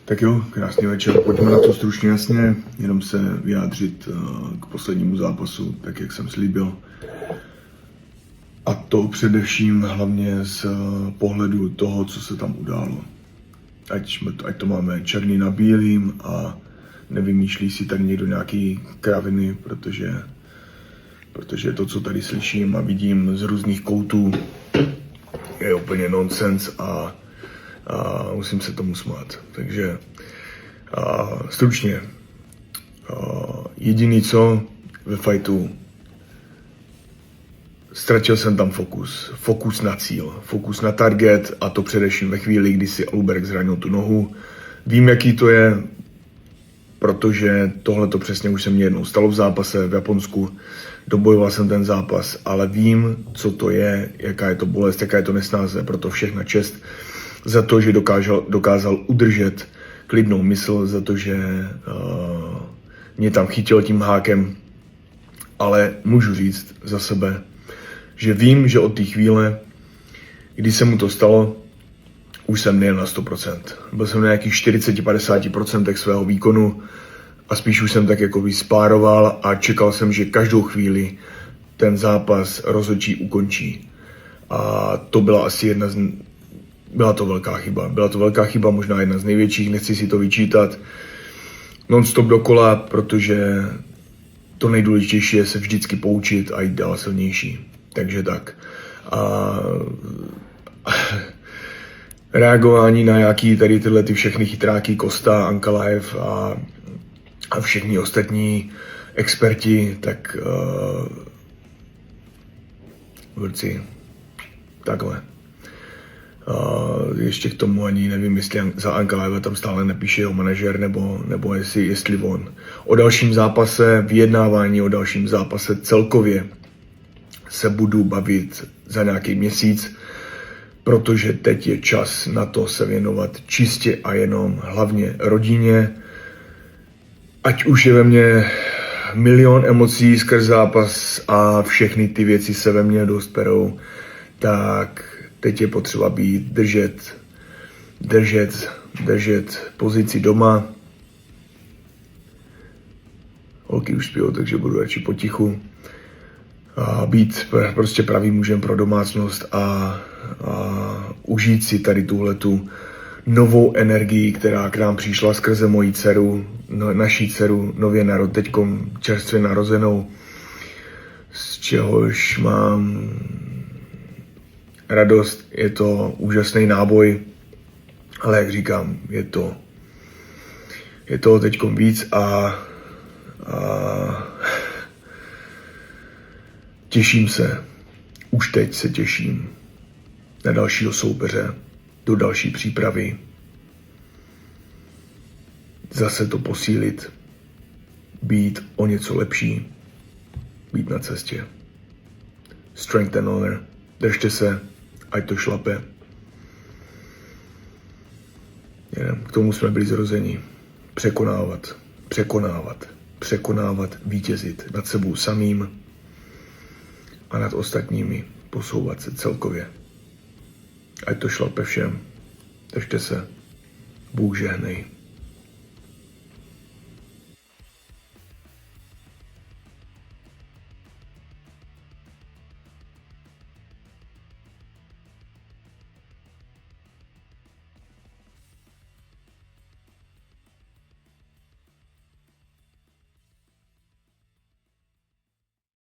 Tak jo, krásný večer. Pojďme na to stručně jasně, jenom se vyjádřit k poslednímu zápasu, tak jak jsem slíbil. A to především hlavně z pohledu toho, co se tam událo. Ať to máme černý na bílým a nevymýšlí si tady někdo nějaký kraviny, protože to, co tady slyším a vidím z různých koutů, je úplně nonsens a musím se tomu smát. Takže stručně, jediný co ve fightu, ztratil jsem tam fokus na cíl, fokus na target, a to především ve chvíli, kdy si Aluberg zranil tu nohu. Vím, jaký to je, protože tohle to přesně už se mě jednou stalo v zápase v Japonsku. Dobojoval jsem ten zápas, ale vím, co to je, jaká je to bolest, jaká je to nesnáze, proto všechna čest za to, že dokázal udržet klidnou mysl, za to, že mě tam chytil tím hákem, ale můžu říct za sebe, že vím, že od té chvíle, kdy se mu to stalo, už jsem nejel na 100%. Byl jsem na nějakých 40-50% svého výkonu a spíš už jsem tak jako vyspároval a čekal jsem, že každou chvíli ten zápas rozhodčí ukončí. A to byla asi byla to velká chyba. Byla to velká chyba, možná jedna z největších, nechci si to vyčítat. Non-stop dokola, protože to nejdůležitější je se vždycky poučit a jít dál silnější. Takže tak. Reagování na nějaký tady tyhle ty všechny chytráky, Costa, Ankalaev a všichni ostatní experti, tak vrci, takhle. Ještě k tomu ani nevím, jestli za Ankalaeva tam stále nepíše jeho manažer, nebo jestli on. O dalším zápase, vyjednávání o dalším zápase celkově se budu bavit za nějaký měsíc, protože teď je čas na to se věnovat čistě a jenom hlavně rodině. Ať už je ve mně milion emocí skrz zápas a všechny ty věci se ve mně dost perou, tak teď je potřeba držet pozici doma. Holky už spijou, takže budu radši potichu. A být prostě pravým mužem pro domácnost a užít si tady tuhletu novou energii, která k nám přišla skrze moji dceru, naší dceru, teďkom čerstvě narozenou, z čehož mám radost. Je to úžasný náboj, ale jak říkám, je to teďkom víc a těším se, už teď se těším na dalšího soupeře, do další přípravy, zase to posílit, být o něco lepší, být na cestě. Strength and honor, držte se, ať to šlape. K tomu jsme byli zrozeni. Překonávat, vítězit nad sebou samým a nad ostatními, posouvat se celkově. Ať to šlape všem. Držte se. Bůh žehnej.